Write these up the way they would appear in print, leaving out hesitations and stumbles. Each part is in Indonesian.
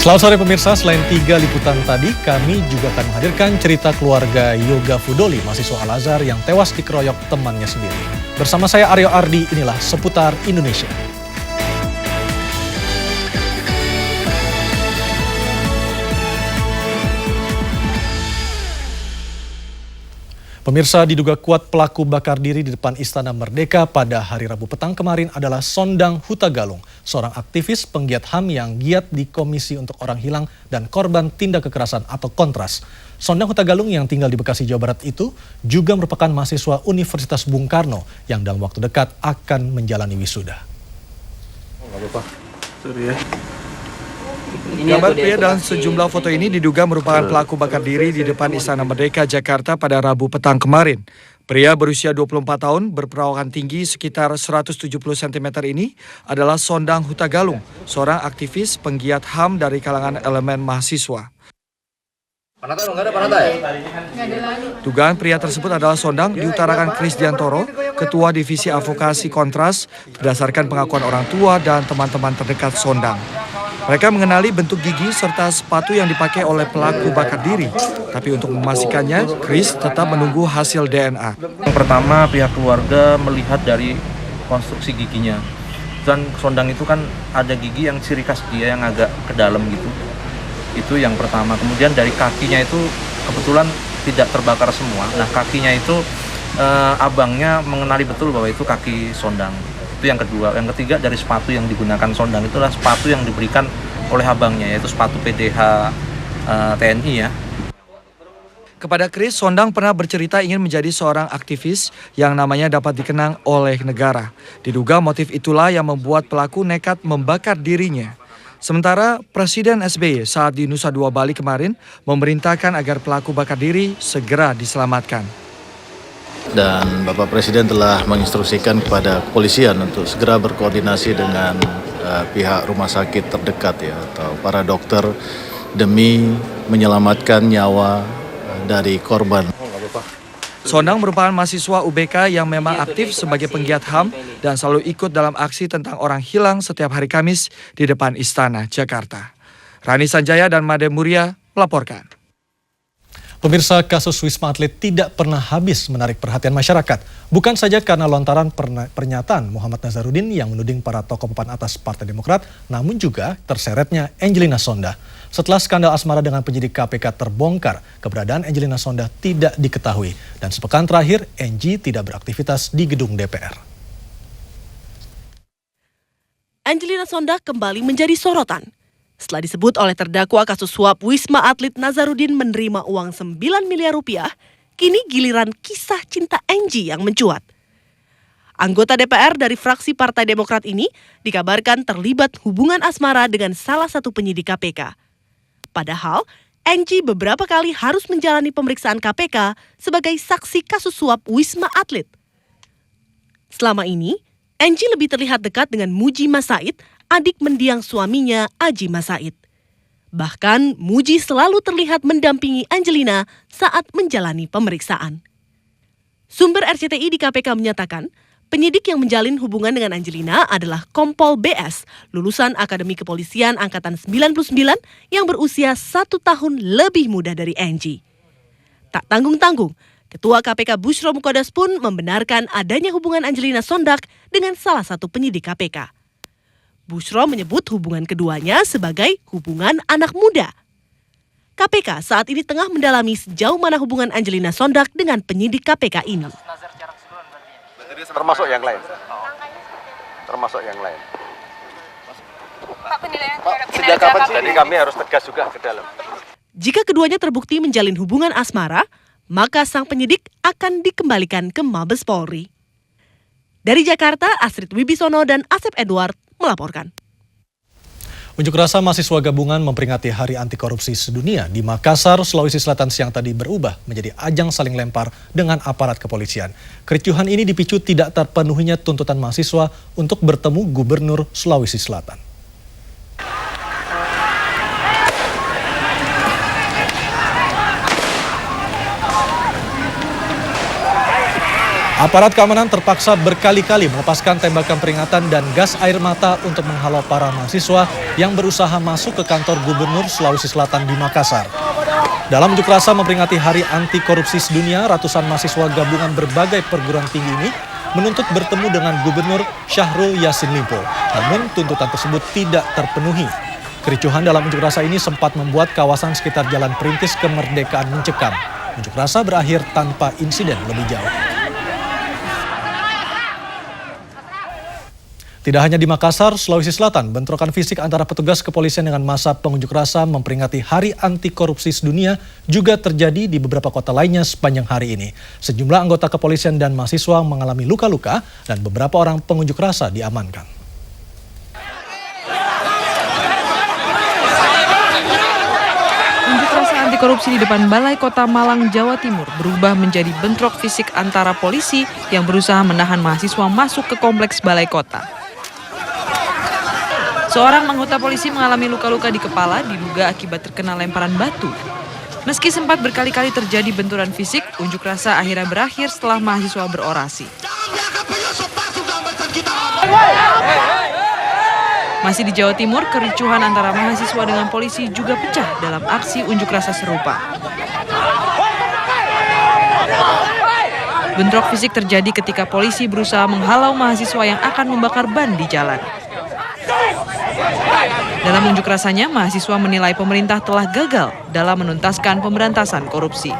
Selamat sore pemirsa, selain 3 liputan tadi, kami juga akan menghadirkan cerita keluarga Yoga Fudoli, mahasiswa Al-Azhar yang tewas dikeroyok temannya sendiri. Bersama saya Aryo Ardi, inilah Seputar Indonesia. Pemirsa, diduga kuat pelaku bakar diri di depan Istana Merdeka pada hari Rabu petang kemarin adalah Sondang Hutagalung, seorang aktivis penggiat HAM yang giat di Komisi untuk Orang Hilang dan Korban Tindak Kekerasan atau Kontras. Sondang Hutagalung yang tinggal di Bekasi, Jawa Barat itu juga merupakan mahasiswa Universitas Bung Karno yang dalam waktu dekat akan menjalani wisuda. Nggak apa-apa, sorry ya. Gambar pria dalam sejumlah foto ini diduga merupakan pelaku bakar diri di depan Istana Merdeka, Jakarta pada Rabu petang kemarin. Pria berusia 24 tahun berperawakan tinggi sekitar 170 cm ini adalah Sondang Hutagalung, seorang aktivis penggiat HAM dari kalangan elemen mahasiswa. Dugaan pria tersebut adalah Sondang diutarakan Kris Diantoro, Ketua Divisi Advokasi Kontras, berdasarkan pengakuan orang tua dan teman-teman terdekat Sondang. Mereka mengenali bentuk gigi serta sepatu yang dipakai oleh pelaku bakar diri. Tapi untuk memastikannya, Kris tetap menunggu hasil DNA. Yang pertama, pihak keluarga melihat dari konstruksi giginya. Dan Sondang itu kan ada gigi yang ciri khas dia yang agak ke dalam gitu. Itu yang pertama. Kemudian dari kakinya itu kebetulan tidak terbakar semua. Nah, kakinya itu abangnya mengenali betul bahwa itu kaki Sondang. Itu yang kedua. Yang ketiga, dari sepatu yang digunakan Sondang itulah sepatu yang diberikan oleh abangnya, yaitu sepatu PDH TNI ya. Kepada Kris, Sondang pernah bercerita ingin menjadi seorang aktivis yang namanya dapat dikenang oleh negara. Diduga motif itulah yang membuat pelaku nekat membakar dirinya. Sementara Presiden SBY saat di Nusa Dua Bali kemarin memerintahkan agar pelaku bakar diri segera diselamatkan. Dan Bapak Presiden telah menginstruksikan kepada kepolisian untuk segera berkoordinasi dengan pihak rumah sakit terdekat ya, atau para dokter demi menyelamatkan nyawa dari korban. Sondang merupakan mahasiswa UBK yang memang aktif sebagai penggiat HAM dan selalu ikut dalam aksi tentang orang hilang setiap hari Kamis di depan Istana Jakarta. Rani Sanjaya dan Made Muria melaporkan. Pemirsa, kasus Wisma Atlet tidak pernah habis menarik perhatian masyarakat. Bukan saja karena lontaran pernyataan Muhammad Nazarudin yang menuding para tokoh papan atas Partai Demokrat, namun juga terseretnya Angelina Sondah. Setelah skandal asmara dengan penyidik KPK terbongkar, keberadaan Angelina Sondah tidak diketahui. Dan sepekan terakhir, Angie tidak beraktivitas di gedung DPR. Angelina Sondah kembali menjadi sorotan. Setelah disebut oleh terdakwa kasus suap Wisma Atlet Nazarudin menerima uang 9 miliar rupiah, kini giliran kisah cinta Angie yang mencuat. Anggota DPR dari fraksi Partai Demokrat ini dikabarkan terlibat hubungan asmara dengan salah satu penyidik KPK. Padahal, Angie beberapa kali harus menjalani pemeriksaan KPK sebagai saksi kasus suap Wisma Atlet. Selama ini, Angie lebih terlihat dekat dengan Muji Mas Said, adik mendiang suaminya Aji Mas Said. Bahkan Muji selalu terlihat mendampingi Angelina saat menjalani pemeriksaan. Sumber RCTI di KPK menyatakan, penyidik yang menjalin hubungan dengan Angelina adalah Kompol BS, lulusan Akademi Kepolisian Angkatan 99 yang berusia 1 tahun lebih muda dari Angie. Tak tanggung-tanggung, Ketua KPK Bushro Mukodas pun membenarkan adanya hubungan Angelina Sondag dengan salah satu penyidik KPK. Bushro menyebut hubungan keduanya sebagai hubungan anak muda. KPK saat ini tengah mendalami sejauh mana hubungan Angelina Sondag dengan penyidik KPK ini. Termasuk yang lain. Termasuk yang lain. Pak, penilaian sejak kapan sih? Jadi kami harus tegas juga ke dalam. Jika keduanya terbukti menjalin hubungan asmara, maka sang penyidik akan dikembalikan ke Mabes Polri. Dari Jakarta, Astrid Wibisono dan Asep Edward melaporkan. Unjuk rasa mahasiswa gabungan memperingati Hari Anti Korupsi Sedunia di Makassar, Sulawesi Selatan siang tadi berubah menjadi ajang saling lempar dengan aparat kepolisian. Kericuhan ini dipicu tidak terpenuhinya tuntutan mahasiswa untuk bertemu Gubernur Sulawesi Selatan. Aparat keamanan terpaksa berkali-kali melepaskan tembakan peringatan dan gas air mata untuk menghalau para mahasiswa yang berusaha masuk ke kantor Gubernur Sulawesi Selatan di Makassar. Dalam unjuk rasa memperingati Hari Anti Korupsi Sedunia, ratusan mahasiswa gabungan berbagai perguruan tinggi ini menuntut bertemu dengan Gubernur Syahrul Yassin Limpo. Namun tuntutan tersebut tidak terpenuhi. Kericuhan dalam unjuk rasa ini sempat membuat kawasan sekitar Jalan Perintis Kemerdekaan mencekam. Unjuk rasa berakhir tanpa insiden lebih jauh. Tidak hanya di Makassar, Sulawesi Selatan, bentrokan fisik antara petugas kepolisian dengan massa pengunjuk rasa memperingati Hari Anti Korupsi Sedunia juga terjadi di beberapa kota lainnya sepanjang hari ini. Sejumlah anggota kepolisian dan mahasiswa mengalami luka-luka dan beberapa orang pengunjuk rasa diamankan. Unjuk rasa anti korupsi di depan Balai Kota Malang, Jawa Timur berubah menjadi bentrok fisik antara polisi yang berusaha menahan mahasiswa masuk ke kompleks Balai Kota. Seorang anggota polisi mengalami luka-luka di kepala diduga akibat terkena lemparan batu. Meski sempat berkali-kali terjadi benturan fisik, unjuk rasa akhirnya berakhir setelah mahasiswa berorasi. Masih di Jawa Timur, kericuhan antara mahasiswa dengan polisi juga pecah dalam aksi unjuk rasa serupa. Bentrok fisik terjadi ketika polisi berusaha menghalau mahasiswa yang akan membakar ban di jalan. Dalam unjuk rasanya, mahasiswa menilai pemerintah telah gagal dalam menuntaskan pemberantasan korupsi.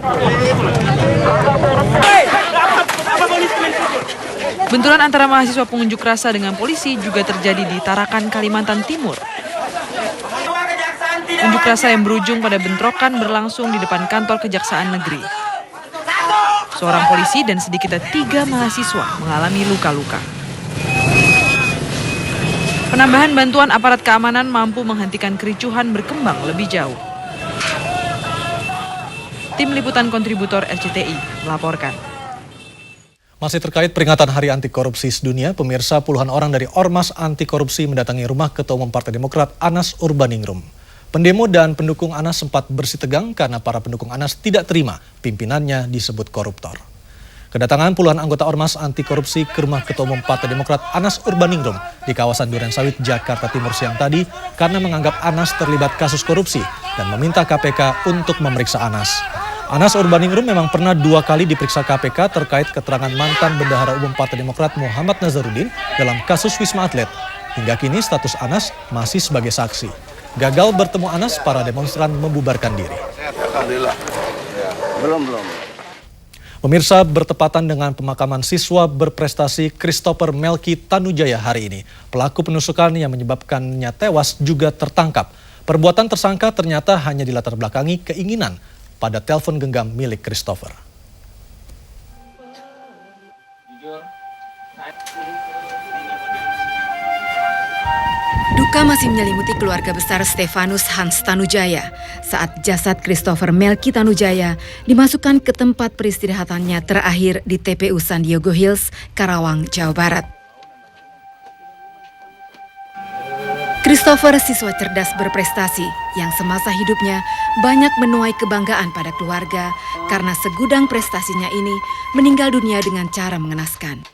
Benturan antara mahasiswa pengunjuk rasa dengan polisi juga terjadi di Tarakan, Kalimantan Timur. Unjuk rasa yang berujung pada bentrokan berlangsung di depan kantor Kejaksaan Negeri. Seorang polisi dan sedikitnya 3 mahasiswa mengalami luka-luka. Penambahan bantuan aparat keamanan mampu menghentikan kericuhan berkembang lebih jauh. Tim Liputan Kontributor RCTI melaporkan. Masih terkait peringatan Hari Anti Korupsi Sedunia, pemirsa, puluhan orang dari Ormas Anti Korupsi mendatangi rumah Ketua Umum Partai Demokrat Anas Urbaningrum. Pendemo dan pendukung Anas sempat bersitegang karena para pendukung Anas tidak terima pimpinannya disebut koruptor. Kedatangan puluhan anggota Ormas Anti Korupsi ke rumah Ketua Umum Partai Demokrat Anas Urbaningrum di kawasan Durensawit, Jakarta Timur siang tadi karena menganggap Anas terlibat kasus korupsi dan meminta KPK untuk memeriksa Anas. Anas Urbaningrum memang pernah 2 kali diperiksa KPK terkait keterangan mantan Bendahara Umum Partai Demokrat Muhammad Nazarudin dalam kasus Wisma Atlet. Hingga kini status Anas masih sebagai saksi. Gagal bertemu Anas, para demonstran membubarkan diri. Alhamdulillah. Ya, belum. Pemirsa, bertepatan dengan pemakaman siswa berprestasi Christopher Melki Tanujaya hari ini, pelaku penusukan yang menyebabkannya tewas juga tertangkap. Perbuatan tersangka ternyata hanya dilatar belakangi keinginan pada telepon genggam milik Christopher. Duka masih menyelimuti keluarga besar Stefanus Hans Tanujaya saat jasad Christopher Melki Tanujaya dimasukkan ke tempat peristirahatannya terakhir di TPU San Diego Hills, Karawang, Jawa Barat. Christopher, siswa cerdas berprestasi yang semasa hidupnya banyak menuai kebanggaan pada keluarga karena segudang prestasinya ini meninggal dunia dengan cara mengenaskan.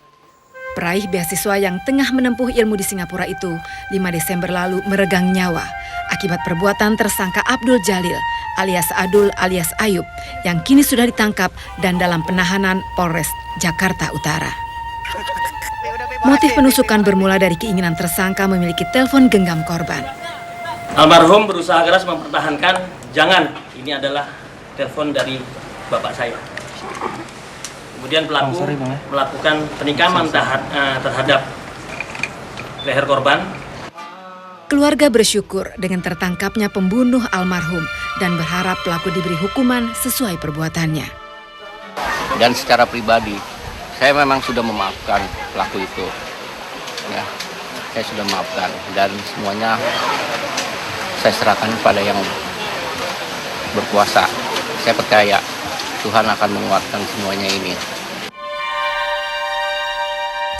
Peraih beasiswa yang tengah menempuh ilmu di Singapura itu 5 Desember lalu meregang nyawa akibat perbuatan tersangka Abdul Jalil alias Adul alias Ayub yang kini sudah ditangkap dan dalam penahanan Polres Jakarta Utara. Motif penusukan bermula dari keinginan tersangka memiliki telepon genggam korban. Almarhum berusaha keras mempertahankan, jangan, ini adalah telepon dari bapak saya. Kemudian pelaku melakukan penikaman terhadap leher korban. Keluarga bersyukur dengan tertangkapnya pembunuh almarhum dan berharap pelaku diberi hukuman sesuai perbuatannya. Dan secara pribadi, saya memang sudah memaafkan pelaku itu. Ya, saya sudah memaafkan dan semuanya saya serahkan kepada yang berkuasa. Saya percaya Tuhan akan menguatkan semuanya ini.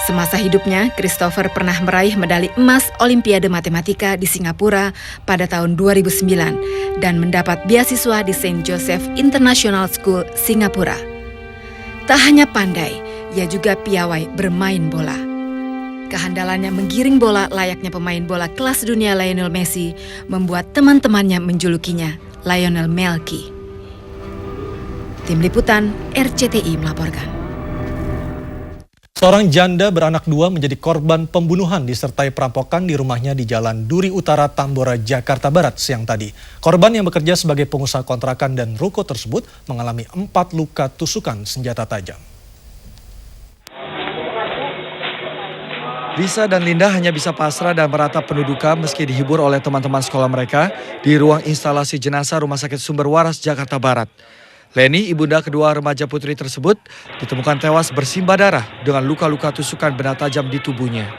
Semasa hidupnya, Christopher pernah meraih medali emas Olimpiade Matematika di Singapura pada tahun 2009 dan mendapat beasiswa di St. Joseph International School, Singapura. Tak hanya pandai, ia juga piawai bermain bola. Kehandalannya menggiring bola layaknya pemain bola kelas dunia Lionel Messi membuat teman-temannya menjulukinya Lionel Melky. Tim Liputan RCTI melaporkan. Seorang janda beranak 2 menjadi korban pembunuhan disertai perampokan di rumahnya di Jalan Duri Utara, Tambora, Jakarta Barat siang tadi. Korban yang bekerja sebagai pengusaha kontrakan dan ruko tersebut mengalami 4 luka tusukan senjata tajam. Risa dan Linda hanya bisa pasrah dan meratap pendudukan meski dihibur oleh teman-teman sekolah mereka di ruang instalasi jenazah Rumah Sakit Sumber Waras, Jakarta Barat. Leni, ibunda kedua remaja putri tersebut, ditemukan tewas bersimbah darah dengan luka-luka tusukan benda tajam di tubuhnya.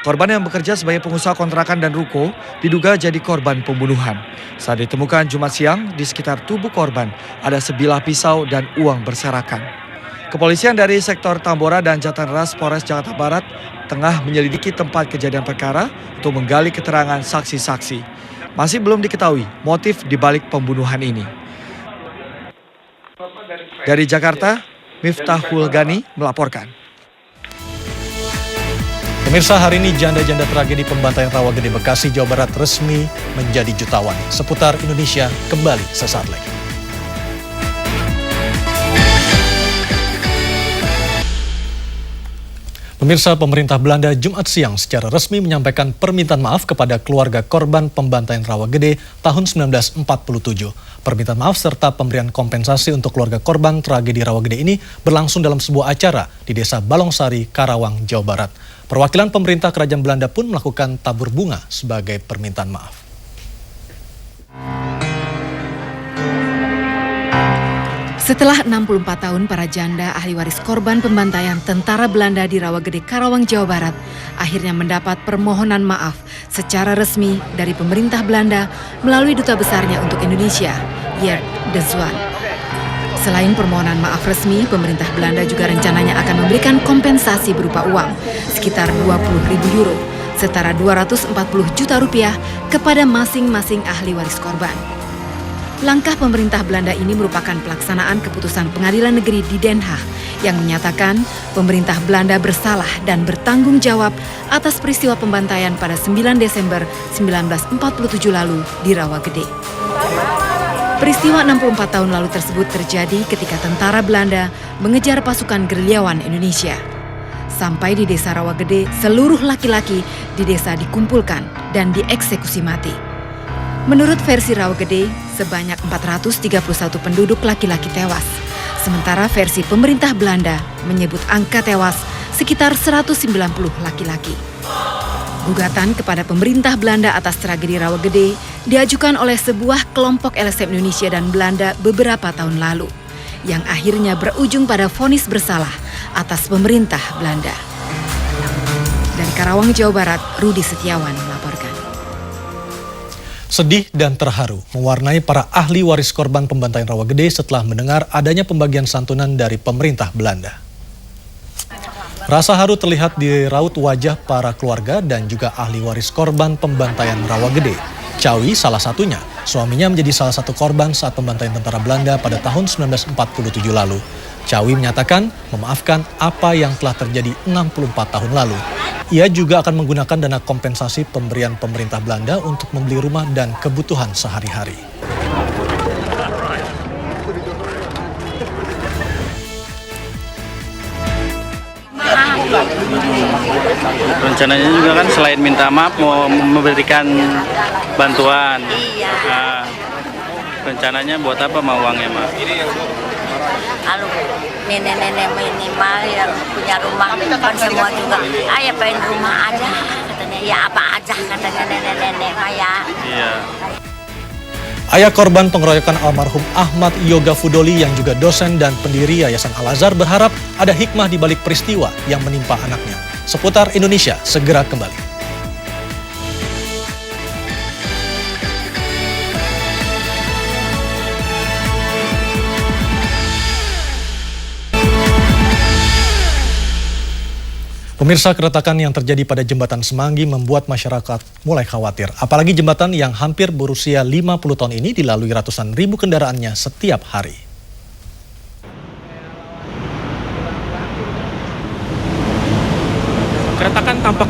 Korban yang bekerja sebagai pengusaha kontrakan dan ruko diduga jadi korban pembunuhan. Saat ditemukan Jumat siang, di sekitar tubuh korban ada sebilah pisau dan uang berserakan. Kepolisian dari sektor Tambora dan Jatanras Polres Jakarta Barat tengah menyelidiki tempat kejadian perkara untuk menggali keterangan saksi-saksi. Masih belum diketahui motif dibalik pembunuhan ini. Dari Jakarta, Miftahul Gani melaporkan. Pemirsa, hari ini janda-janda tragedi pembantaian Rawagede Bekasi, Jawa Barat resmi menjadi jutawan. Seputar Indonesia kembali sesaat lagi. Pemirsa, pemerintah Belanda Jumat siang secara resmi menyampaikan permintaan maaf kepada keluarga korban pembantaian Rawagede tahun 1947. Permintaan maaf serta pemberian kompensasi untuk keluarga korban tragedi Rawagede ini berlangsung dalam sebuah acara di Desa Balongsari, Karawang, Jawa Barat. Perwakilan pemerintah Kerajaan Belanda pun melakukan tabur bunga sebagai permintaan maaf. Setelah 64 tahun para janda ahli waris korban pembantaian tentara Belanda di Rawagede, Karawang, Jawa Barat akhirnya mendapat permohonan maaf secara resmi dari pemerintah Belanda melalui duta besarnya untuk Indonesia, Geert de Zwaan. Selain permohonan maaf resmi, pemerintah Belanda juga rencananya akan memberikan kompensasi berupa uang sekitar 20.000 euro, setara 240 juta rupiah kepada masing-masing ahli waris korban. Langkah pemerintah Belanda ini merupakan pelaksanaan keputusan Pengadilan Negeri di Den Haag yang menyatakan pemerintah Belanda bersalah dan bertanggung jawab atas peristiwa pembantaian pada 9 Desember 1947 lalu di Rawagede. Peristiwa 64 tahun lalu tersebut terjadi ketika tentara Belanda mengejar pasukan gerilyawan Indonesia. Sampai di desa Rawagede, seluruh laki-laki di desa dikumpulkan dan dieksekusi mati. Menurut versi Rawagede, sebanyak 431 penduduk laki-laki tewas. Sementara versi pemerintah Belanda menyebut angka tewas sekitar 190 laki-laki. Gugatan kepada pemerintah Belanda atas tragedi Rawagede diajukan oleh sebuah kelompok LSM Indonesia dan Belanda beberapa tahun lalu, yang akhirnya berujung pada vonis bersalah atas pemerintah Belanda. Dari Karawang, Jawa Barat, Rudi Setiawan melaporkan. Sedih dan terharu mewarnai para ahli waris korban pembantaian Rawagede setelah mendengar adanya pembagian santunan dari pemerintah Belanda. Rasa haru terlihat di raut wajah para keluarga dan juga ahli waris korban pembantaian Rawagede. Cawi salah satunya, suaminya menjadi salah satu korban saat pembantaian tentara Belanda pada tahun 1947 lalu. Cawi menyatakan memaafkan apa yang telah terjadi 64 tahun lalu. Ia juga akan menggunakan dana kompensasi pemberian pemerintah Belanda untuk membeli rumah dan kebutuhan sehari-hari. Rencananya juga kan selain minta maaf mau memberikan bantuan. Nah, rencananya buat apa mau uangnya, Mak? Kalau nenek-nenek minimal yang punya rumah kan semua juga, ayah pengen rumah aja katanya, ya apa aja katanya nenek-nenek ya. Iya. Ayah korban pengeroyokan almarhum Ahmad Yoga Fudoli yang juga dosen dan pendiri Yayasan Al-Azhar berharap ada hikmah di balik peristiwa yang menimpa anaknya. Seputar Indonesia segera kembali. Pemirsa, keretakan yang terjadi pada jembatan Semanggi membuat masyarakat mulai khawatir. Apalagi jembatan yang hampir berusia 50 tahun ini dilalui ratusan ribu kendaraannya setiap hari.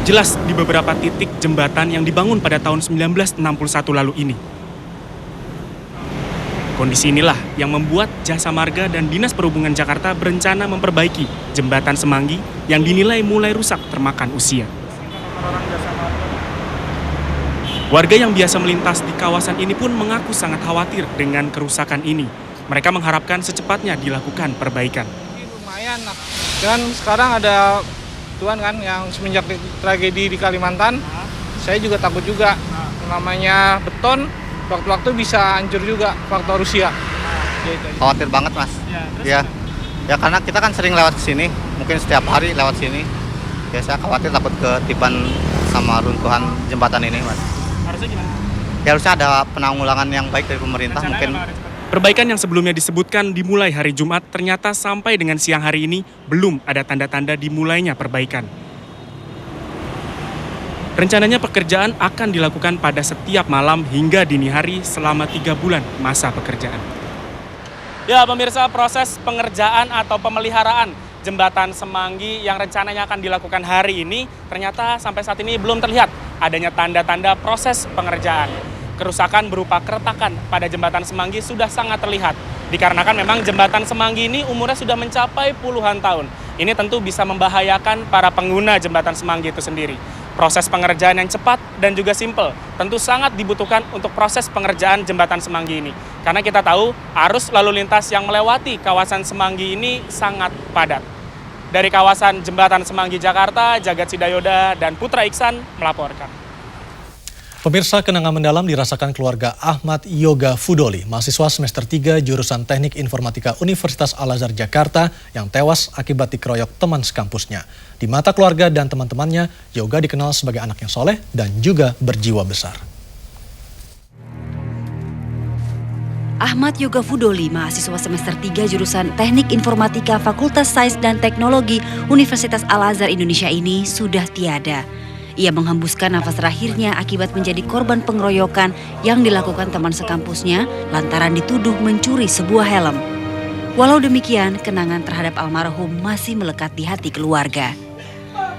jelas di beberapa titik jembatan yang dibangun pada tahun 1961 lalu ini. Kondisi inilah yang membuat Jasa Marga dan Dinas Perhubungan Jakarta berencana memperbaiki jembatan Semanggi yang dinilai mulai rusak termakan usia. Warga yang biasa melintas di kawasan ini pun mengaku sangat khawatir dengan kerusakan ini. Mereka mengharapkan secepatnya dilakukan perbaikan. Lumayan, dan sekarang ada tuan kan yang semenjak tragedi di Kalimantan, saya juga takut juga. Namanya beton, waktu-waktu bisa hancur juga faktor Rusia. Khawatir banget mas. Ya karena kita kan sering lewat sini, mungkin setiap hari lewat sini. Ya saya khawatir takut ketiban sama runtuhan jembatan ini mas. Harusnya gimana? Ya harusnya ada penanggulangan yang baik dari pemerintah mungkin. Perbaikan yang sebelumnya disebutkan dimulai hari Jumat, ternyata sampai dengan siang hari ini belum ada tanda-tanda dimulainya perbaikan. Rencananya pekerjaan akan dilakukan pada setiap malam hingga dini hari selama 3 bulan masa pekerjaan. Ya pemirsa, proses pengerjaan atau pemeliharaan jembatan Semanggi yang rencananya akan dilakukan hari ini ternyata sampai saat ini belum terlihat adanya tanda-tanda proses pengerjaan. Kerusakan berupa keretakan pada jembatan Semanggi sudah sangat terlihat. Dikarenakan memang jembatan Semanggi ini umurnya sudah mencapai puluhan tahun. Ini tentu bisa membahayakan para pengguna jembatan Semanggi itu sendiri. Proses pengerjaan yang cepat dan juga simpel tentu sangat dibutuhkan untuk proses pengerjaan jembatan Semanggi ini. Karena kita tahu arus lalu lintas yang melewati kawasan Semanggi ini sangat padat. Dari kawasan Jembatan Semanggi Jakarta, Jagat Sidayoda dan Putra Iksan melaporkan. Pemirsa, kenangan mendalam dirasakan keluarga Ahmad Yoga Fudoli, mahasiswa semester 3 jurusan Teknik Informatika Universitas Al-Azhar Jakarta yang tewas akibat dikeroyok teman sekampusnya. Di mata keluarga dan teman-temannya, Yoga dikenal sebagai anak yang soleh dan juga berjiwa besar. Ahmad Yoga Fudoli, mahasiswa semester 3 jurusan Teknik Informatika Fakultas Sains dan Teknologi Universitas Al-Azhar Indonesia ini sudah tiada. Ia menghembuskan nafas terakhirnya akibat menjadi korban pengeroyokan yang dilakukan teman sekampusnya lantaran dituduh mencuri sebuah helm. Walau demikian, kenangan terhadap almarhum masih melekat di hati keluarga.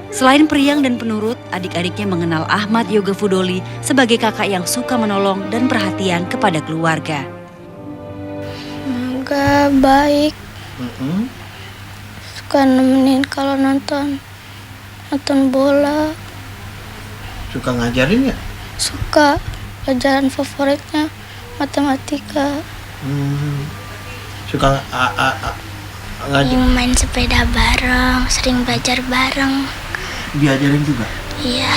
Selain periang dan penurut, adik-adiknya mengenal Ahmad Yoga Fudoli sebagai kakak yang suka menolong dan perhatian kepada keluarga. Enggak baik, suka nemenin kalau nonton bola. Suka ngajarin ya? Suka, pelajaran favoritnya matematika. Suka main sepeda bareng, sering belajar bareng. Diajarin juga? Iya.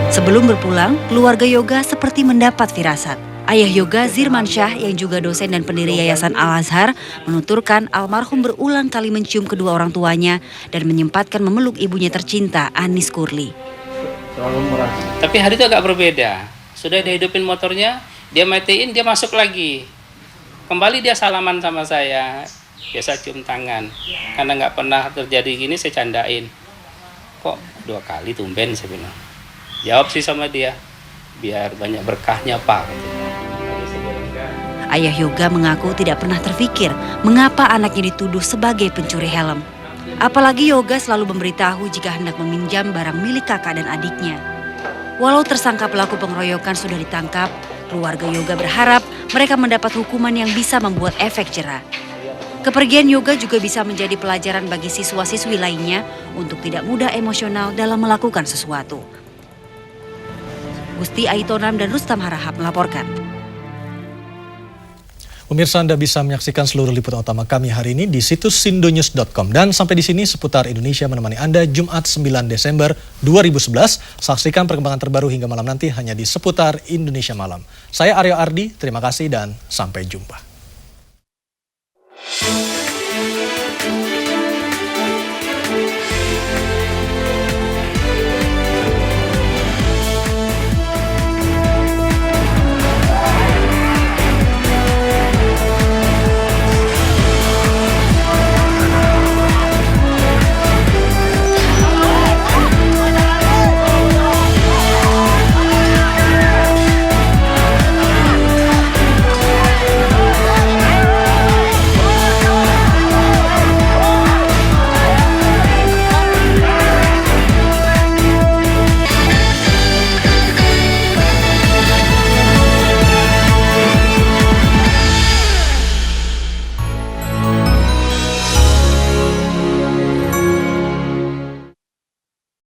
Sebelum berpulang, keluarga Yoga seperti mendapat firasat. Ayah Yoga, Zirmansyah, yang juga dosen dan pendiri Yayasan Al-Azhar, menuturkan almarhum berulang kali mencium kedua orang tuanya dan menyempatkan memeluk ibunya tercinta, Anis Kurli. Tapi hari itu agak berbeda. Sudah dihidupin motornya, dia matiin, dia masuk lagi. Kembali dia salaman sama saya, biasa cium tangan. Karena nggak pernah terjadi gini, saya candain. Kok 2 kali tumben, saya bilang. Jawab sih sama dia, biar banyak berkahnya Pak. Ayah Yoga mengaku tidak pernah terfikir mengapa anaknya dituduh sebagai pencuri helm. Apalagi Yoga selalu memberitahu jika hendak meminjam barang milik kakak dan adiknya. Walau tersangka pelaku pengeroyokan sudah ditangkap, keluarga Yoga berharap mereka mendapat hukuman yang bisa membuat efek jera. Kepergian Yoga juga bisa menjadi pelajaran bagi siswa-siswi lainnya untuk tidak mudah emosional dalam melakukan sesuatu. Gusti Aitonam dan Rustam Harahap melaporkan. Pemirsa, Anda bisa menyaksikan seluruh liputan utama kami hari ini di situs sindonews.com. Dan sampai di sini Seputar Indonesia menemani Anda Jumat 9 Desember 2011. Saksikan perkembangan terbaru hingga malam nanti hanya di Seputar Indonesia Malam. Saya Aryo Ardi, terima kasih dan sampai jumpa.